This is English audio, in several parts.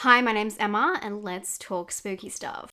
Hi, my name's Emma, and let's talk spooky stuff.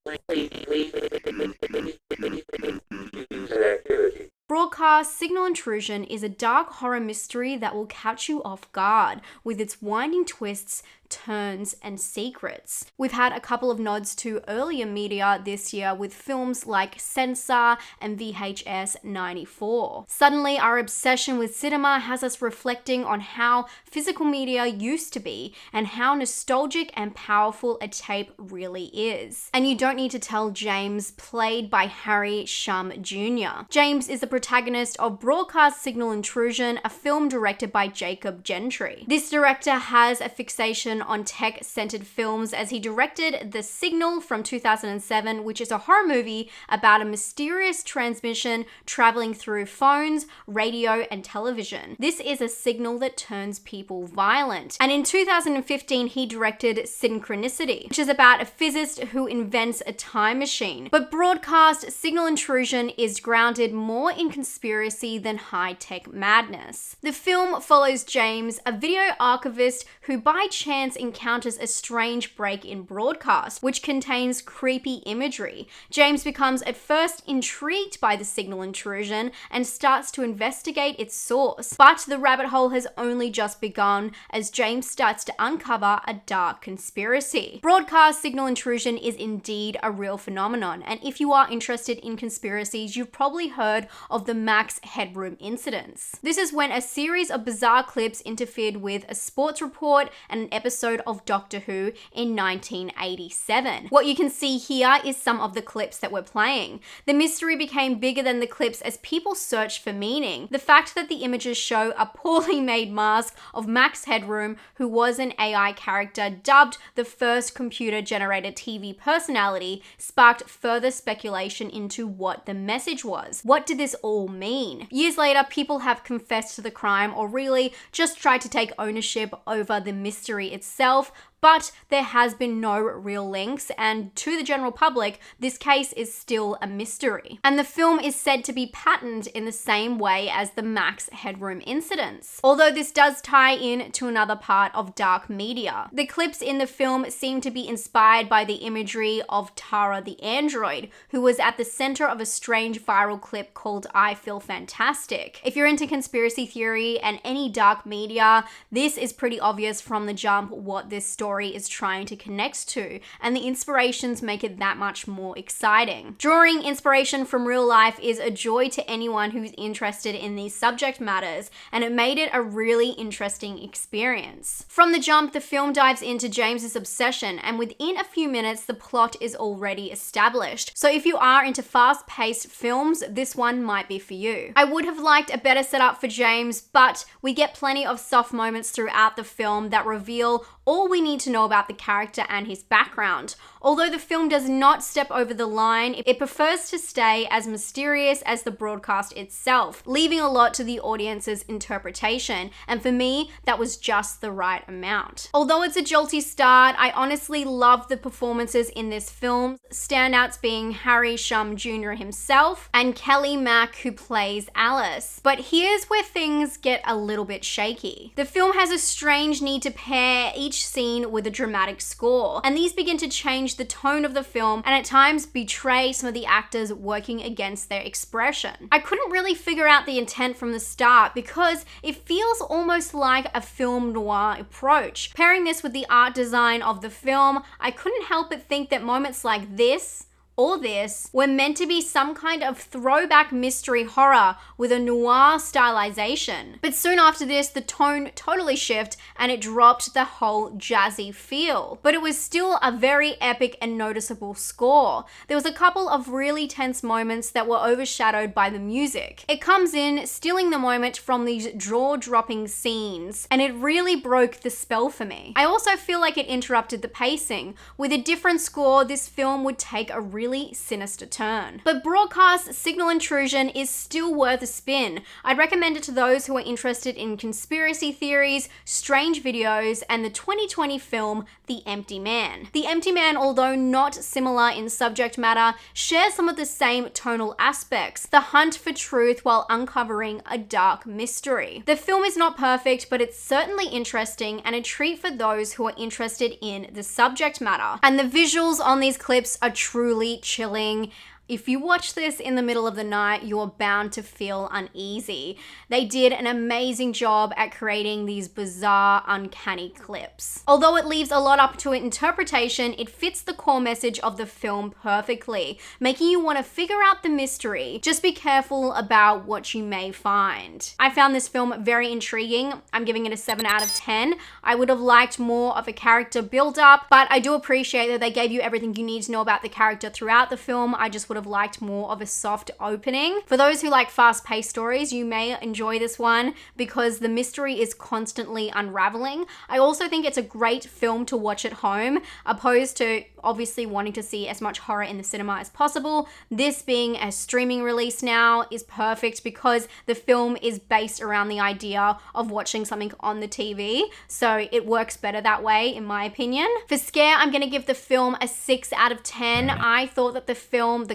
Broadcast Signal Intrusion is a dark horror mystery that will catch you off guard with its winding twists, turns, and secrets. We've had a couple of nods to earlier media this year with films like Censor and VHS 94. Suddenly, our obsession with cinema has us reflecting on how physical media used to be and how nostalgic and powerful a tape really is. And you don't need to tell James, played by Harry Shum Jr. James is the protagonist of Broadcast Signal Intrusion, a film directed by Jacob Gentry. This director has a fixation on tech-centered films as he directed The Signal from 2007, which is a horror movie about a mysterious transmission traveling through phones, radio, and television. This is a signal that turns people violent. And in 2015, he directed Synchronicity, which is about a physicist who invents a time machine. But Broadcast Signal Intrusion is grounded more in conspiracy than high-tech madness. The film follows James, a video archivist who by chance encounters a strange break in broadcast, which contains creepy imagery. James becomes at first intrigued by the signal intrusion and starts to investigate its source. But the rabbit hole has only just begun as James starts to uncover a dark conspiracy. Broadcast signal intrusion is indeed a real phenomenon, and if you are interested in conspiracies, you've probably heard of the Max Headroom incidents. This is when a series of bizarre clips interfered with a sports report and an episode of Doctor Who in 1987. What you can see here is some of the clips that we're playing. The mystery became bigger than the clips as people searched for meaning. The fact that the images show a poorly made mask of Max Headroom, who was an AI character dubbed the first computer-generated TV personality, sparked further speculation into what the message was. What did this all mean? Years later, people have confessed to the crime or really just tried to take ownership over the mystery itself, but there has been no real links, and to the general public, this case is still a mystery. And the film is said to be patterned in the same way as the Max Headroom incidents, although this does tie in to another part of dark media. The clips in the film seem to be inspired by the imagery of Tara the android, who was at the center of a strange viral clip called I Feel Fantastic. If you're into conspiracy theory and any dark media, this is pretty obvious from the jump what this story is trying to connect to, and the inspirations make it that much more exciting. Drawing inspiration from real life is a joy to anyone who's interested in these subject matters, and it made it a really interesting experience. From the jump, the film dives into James's obsession, and within a few minutes, the plot is already established. So if you are into fast-paced films, this one might be for you. I would have liked a better setup for James, but we get plenty of soft moments throughout the film that reveal all we need to know about the character and his background. Although the film does not step over the line, it prefers to stay as mysterious as the broadcast itself, leaving a lot to the audience's interpretation, and for me, that was just the right amount. Although it's a jolty start, I honestly love the performances in this film, standouts being Harry Shum Jr. himself and Kelly Mack, who plays Alice. But here's where things get a little bit shaky. The film has a strange need to pair each scene with a dramatic score, and these begin to change the tone of the film and at times betray some of the actors working against their expression. I couldn't really figure out the intent from the start because it feels almost like a film noir approach. Pairing this with the art design of the film, I couldn't help but think that moments like this or this were meant to be some kind of throwback mystery horror with a noir stylization. But soon after this, the tone totally shifted and it dropped the whole jazzy feel. But it was still a very epic and noticeable score. There was a couple of really tense moments that were overshadowed by the music. It comes in, stealing the moment from these jaw-dropping scenes, and it really broke the spell for me. I also feel like it interrupted the pacing. With a different score, this film would take a really really sinister turn. But broadcast Signal Intrusion is still worth a spin. I'd recommend it to those who are interested in conspiracy theories, strange videos, and the 2020 film The Empty Man. The Empty Man, although not similar in subject matter, shares some of the same tonal aspects, the hunt for truth while uncovering a dark mystery. The film is not perfect, but it's certainly interesting and a treat for those who are interested in the subject matter. And the visuals on these clips are truly chilling. If you watch this in the middle of the night, you're bound to feel uneasy. They did an amazing job at creating these bizarre, uncanny clips. Although it leaves a lot up to interpretation, it fits the core message of the film perfectly, making you want to figure out the mystery. Just be careful about what you may find. I found this film very intriguing. I'm giving it a 7 out of 10. I would have liked more of a character build-up, but I do appreciate that they gave you everything you need to know about the character throughout the film. I just would have liked more of a soft opening. For those who like fast-paced stories, you may enjoy this one because the mystery is constantly unraveling. I also think it's a great film to watch at home, opposed to obviously wanting to see as much horror in the cinema as possible. This being a streaming release now is perfect because the film is based around the idea of watching something on the TV, so it works better that way in my opinion. For scare, I'm gonna give the film a 6 out of 10. I thought that the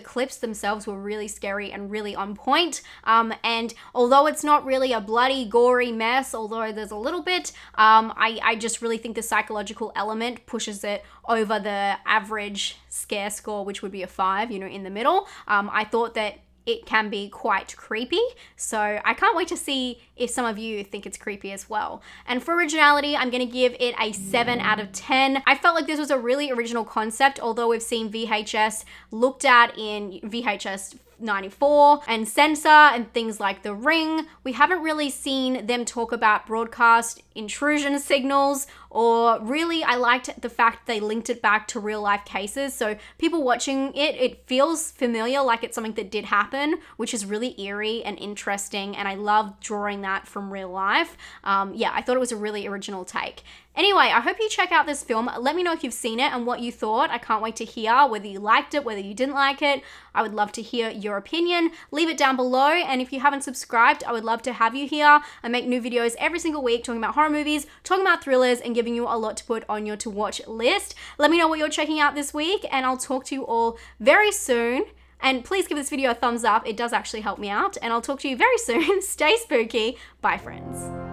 clips themselves were really scary and really on point. And although it's not really a bloody, gory mess, although there's a little bit, I just really think the psychological element pushes it over the average scare score, which would be a 5, in the middle. I thought that it can be quite creepy, so I can't wait to see if some of you think it's creepy as well. And for originality, I'm gonna give it a 7 out of 10. I felt like this was a really original concept, although we've seen VHS looked at in VHS 94 and Censor and things like The Ring. We haven't really seen them talk about broadcast intrusion signals, or really I liked the fact they linked it back to real life cases. So people watching it feels familiar, like it's something that did happen, which is really eerie and interesting, and I love drawing that from real life. Yeah, I thought it was a really original take. Anyway, I hope you check out this film. Let me know if you've seen it and what you thought. I can't wait to hear whether you liked it, whether you didn't like it. I would love to hear your opinion. Leave it down below, and if you haven't subscribed, I would love to have you here. I make new videos every single week talking about horror movies, talking about thrillers, and giving you a lot to put on your to watch list. Let me know what you're checking out this week, and I'll talk to you all very soon. And please give this video a thumbs up. It does actually help me out, and I'll talk to you very soon. Stay spooky. Bye, friends.